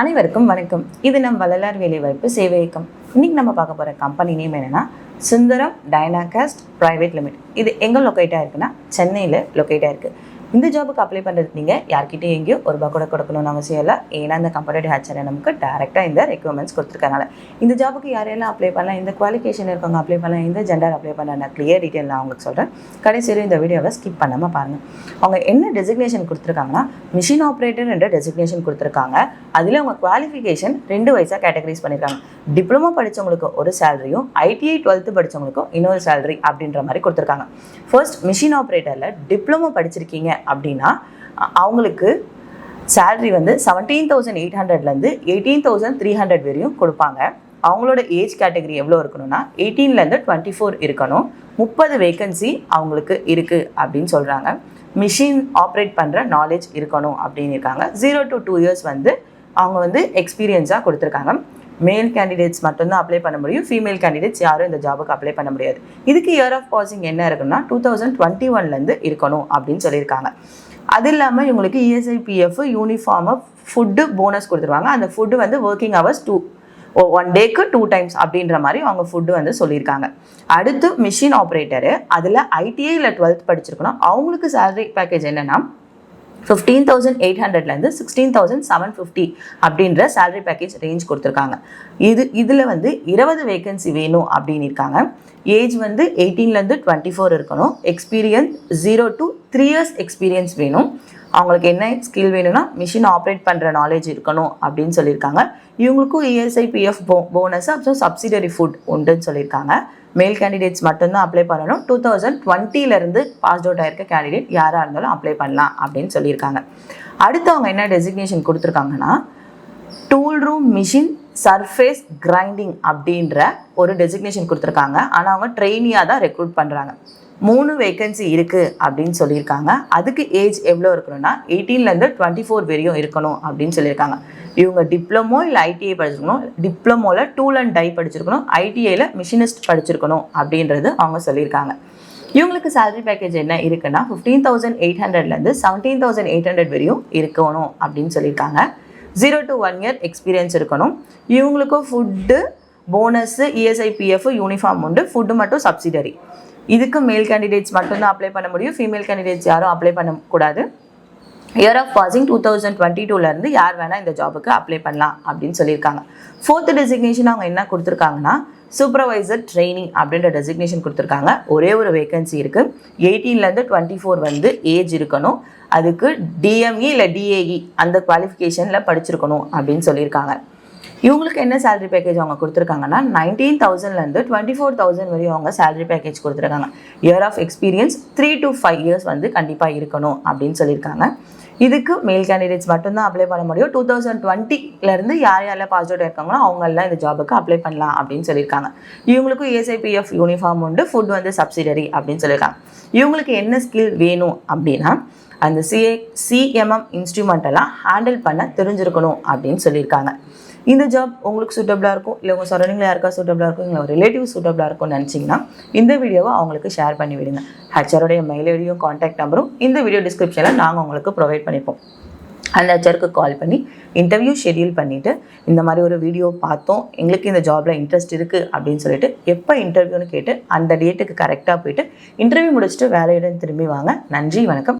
அனைவருக்கும் வணக்கம். இது நம் வள்ளலார் வேலைவாய்ப்பு சேவை இயக்கம். இன்னைக்கு நம்ம பார்க்க போகிற கம்பெனி நேம் என்னன்னா சுந்தரம் டைனாகாஸ்ட் பிரைவேட் லிமிட். இது எங்கே லொக்கேட் ஆயிருக்குன்னா சென்னையில் லொக்கேட் ஆயிருக்கு. இந்த ஜாபுக்கு அப்ளை பண்ணுறதுக்கு நீங்கள் யார்கிட்டையும் எங்கேயும் ஒரு ரூபா கூட கொடுக்கணும்னு அவசியம் இல்லை. ஏன்னா இந்த கம்பெனிட்டிவ் ஹெச்ஆர் நமக்கு டேரெக்டாக இந்த ரெக்யூர்மெண்ட்ஸ் கொடுத்துருக்கனால இந்த ஜாபுக்கு யாரெல்லாம் அப்ளை பண்ணலாம், இந்த குவாலிஃபிகேஷன் இருக்கவங்க அப்ளை பண்ணலாம், இந்த ஜெண்டர் அப்ளை பண்ண நான் கிளியர் டீட்டெயில் நான் உங்களுக்கு சொல்கிறேன். கடைசியில் இந்த வீடியோவை ஸ்கிப் பண்ணாமல் பாருங்கள். அவங்க என்ன டெசிக்னேஷன் கொடுத்துருக்காங்கன்னா மிஷின் ஆப்ரேட்டர் என்ற டெசிக்னேஷன் கொடுத்துருக்காங்க. அதில் அவங்க குவாலிஃபிகேஷன் 2 வயசாக கேட்டகரைஸ் பண்ணியிருக்காங்க. டிப்ளமோ படித்தவங்களுக்கு ஒரு சேலரியும் ITI 12th படித்தவங்களுக்கும் இன்னொரு சேலரி அப்படின்ற மாதிரி கொடுத்துருக்காங்க. ஃபர்ஸ்ட் மிஷின் ஆப்ரேட்டரில் டிப்ளமோ படிச்சிருக்கீங்க அப்படின்னா அவங்களுக்கு சேலரி வந்து 17,800லேருந்து 18,300 வரையும் கொடுப்பாங்க. அவங்களோட ஏஜ் கேட்டகரி எவ்வளோ இருக்கணும்னா 18லேருந்து 24 இருக்கணும். 30 வேகன்சி அவங்களுக்கு இருக்குது அப்படின்னு சொல்கிறாங்க. மிஷின் ஆப்ரேட் பண்ணுற நாலேஜ் இருக்கணும் அப்படின்னு இருக்காங்க. 0 to 2 years வந்து அவங்க வந்து எக்ஸ்பீரியன்ஸாக கொடுத்துருக்காங்க. மேல் கேண்டிடேட்ஸ் மட்டும்தான் அப்ளை பண்ண முடியும். ஃபீமேல் கேண்டிடேட்ஸ் யாரும் இந்த ஜாபுக்கு அப்ளை பண்ண முடியாது. இதுக்கு இயர் ஆஃப் பாசிங் என்ன இருக்குன்னா 2021லேருந்து இருக்கணும் அப்படின்னு சொல்லியிருக்காங்க. அது இல்லாமல் இவங்களுக்கு ESIPF யூனிஃபார்மை ஃபுட்டு போனஸ் கொடுத்துருவாங்க. அந்த ஃபுட்டு வந்து ஒர்க்கிங் ஹவர்ஸ் 1 டேக்கு 2 times அப்படின்ற மாதிரி அவங்க ஃபுட்டு வந்து சொல்லியிருக்காங்க. அடுத்து மிஷின் ஆப்ரேட்டரு அதில் ITI இல்லை 12th படிச்சிருக்கணும். அவங்களுக்கு சேலரி பேக்கேஜ் என்னென்னா 15,800லேருந்து 16,750 அப்படின்ற சேலரி பேக்கேஜ் ரேஞ்ச் கொடுத்துருக்காங்க. இதில் வந்து 20 வேகன்சி வேணும் அப்படின்னு இருக்காங்க. ஏஜ் வந்து 18லேருந்து 24 இருக்கணும். எக்ஸ்பீரியன்ஸ் 0 to 3 years எக்ஸ்பீரியன்ஸ் வேணும். அவங்களுக்கு என்ன ஸ்கில் வேணும்னா மிஷின் ஆப்ரேட் பண்ணுற நாலேஜ் இருக்கணும் அப்படின்னு சொல்லியிருக்காங்க. இவங்களுக்கும் ESIPF போனஸ் அப்புறம் சப்சிடரி ஃபுட் உண்டுன்னு சொல்லியிருக்காங்க. மேல் கேண்டிடேட்ஸ் மட்டும்தான் அப்ளை பண்ணணும். 2020லேருந்து பாஸ் அவுட் ஆயிருக்க கேண்டிடேட் யாராக இருந்தாலும் அப்ளை பண்ணலாம் அப்படின்னு சொல்லியிருக்காங்க. அடுத்து அவங்க என்ன டெசிக்னேஷன் கொடுத்துருக்காங்கன்னா tool room machine surface grinding அப்படின்ற ஒரு டெசிக்னேஷன் கொடுத்துருக்காங்க. ஆனால் அவங்க ட்ரெயினியாக தான் ரெக்ரூட் பண்ணுறாங்க. 3 வேகன்சி இருக்குது அப்படின்னு சொல்லியிருக்காங்க. அதுக்கு ஏஜ் எவ்வளோ இருக்கணும்னா 18லேருந்து 24 வரையும் இருக்கணும் அப்படின்னு சொல்லியிருக்காங்க. இவங்க டிப்ளமோ இல்லை ITI படிச்சிருக்கணும். டிப்ளமோவில் டூல் அண்ட் டை படிச்சிருக்கணும். ITIயில் மிஷினிஸ்ட் படிச்சிருக்கணும் அப்படின்றது அவங்க சொல்லியிருக்காங்க. இவங்களுக்கு சேலரி பேக்கேஜ் என்ன இருக்குன்னா 15,800லேருந்து 17,800 வரையும் இருக்கணும் அப்படின்னு சொல்லியிருக்காங்க. 0 to 1 year எக்ஸ்பீரியன்ஸ் இருக்கணும். இவங்களுக்கும் ஃபுட்டு போனஸ்ஸு ESIPF யூனிஃபார்ம் உண்டு. ஃபுட்டு மட்டும் சப்சிடரி. இதுக்கு மேல் கேண்டிடேட்ஸ் மட்டும்தான் அப்ளை பண்ண முடியும். ஃபீமேல் கேண்டிடேட்ஸ் யாரும் அப்ளை பண்ணக்கூடாது. இயர் ஆஃப் பாசிங் 2022லேருந்து யார் வேணால் இந்த ஜாபுக்கு அப்ளை பண்ணலாம் அப்படின்னு சொல்லியிருக்காங்க. 4th டெசிக்னேஷன் அவங்க என்ன கொடுத்துருக்காங்கன்னா சூப்பர்வைசர் ட்ரைனிங் அப்படின்ற டெசிக்னேஷன் கொடுத்துருக்காங்க. ஒரே ஒரு வேகன்சி இருக்குது. 18லேருந்து 24 வந்து ஏஜ் இருக்கணும். அதுக்கு DME இல்லை DAE அந்த குவாலிஃபிகேஷனில் படிச்சிருக்கணும் அப்படின்னு சொல்லியிருக்காங்க. இவங்களுக்கு என்ன சேலரி பேக்கேஜ் அவங்க கொடுத்துருக்காங்கன்னா 19,000லேருந்து 24,000 வரையும் அவங்க சேலரி பேக்கேஜ் கொடுத்துருக்காங்க. Year of experience 3 to 5 years வந்து கண்டிப்பாக இருக்கணும் அப்படின்னு சொல்லியிருக்காங்க. இதுக்கு மேல் கேண்டிடேட்ஸ் மட்டும்தான் அப்ளை பண்ண முடியும். 2020லேருந்து யாரெல்லாம் பாஸ் அவுட் இருக்காங்களோ அவங்கெல்லாம் இந்த ஜாபுக்கு அப்ளை பண்ணலாம் அப்படின்னு சொல்லியிருக்காங்க. இவங்களுக்கும் ESIPF யூனிஃபார்ம் உண்டு. ஃபுட் வந்து சப்சிடரி அப்படின்னு சொல்லியிருக்காங்க. இவங்களுக்கு என்ன ஸ்கில் வேணும் அப்படின்னா அந்த CMM இன்ஸ்ட்ருமெண்டெல்லாம் ஹேண்டில் பண்ண தெரிஞ்சிருக்கணும் அப்படின்னு சொல்லியிருக்காங்க. இந்த ஜாப் உங்களுக்கு சூட்டபிளாக இருக்கும், இல்லை உங்கள் சரௌண்டிங்கில் யாருக்கா சூட்டபிளாக இருக்கும், இல்லை ஒரு ரிலேட்டிவ் சூட்டபிளாக இருக்கும்னு நினச்சிங்கன்னா இந்த வீடியோவை அவங்களுக்கு ஷேர் பண்ணி விடுங்க. ஹெச்ஆரோடைய மெயில் ஐடியும் காண்டாக்ட் நம்பரும் இந்த வீடியோ டிஸ்கிரிப்ஷனில் நாங்கள் உங்களுக்கு ப்ரொவைட் பண்ணிப்போம். அந்த ஹெச்ஆருக்கு கால் பண்ணி இன்டர்வியூ ஷெட்யூல் பண்ணிவிட்டு இந்த மாதிரி ஒரு வீடியோ பார்த்தோம், எங்களுக்கு இந்த ஜாபில் இன்ட்ரெஸ்ட் இருக்குது அப்படின்னு சொல்லிட்டு எப்போ இன்டர்வியூன்னு கேட்டு அந்த டேட்டுக்கு கரெக்டாக போயிட்டு இன்டர்வியூ முடிச்சுட்டு வேலையுடன் திரும்பி வாங்க. நன்றி, வணக்கம்.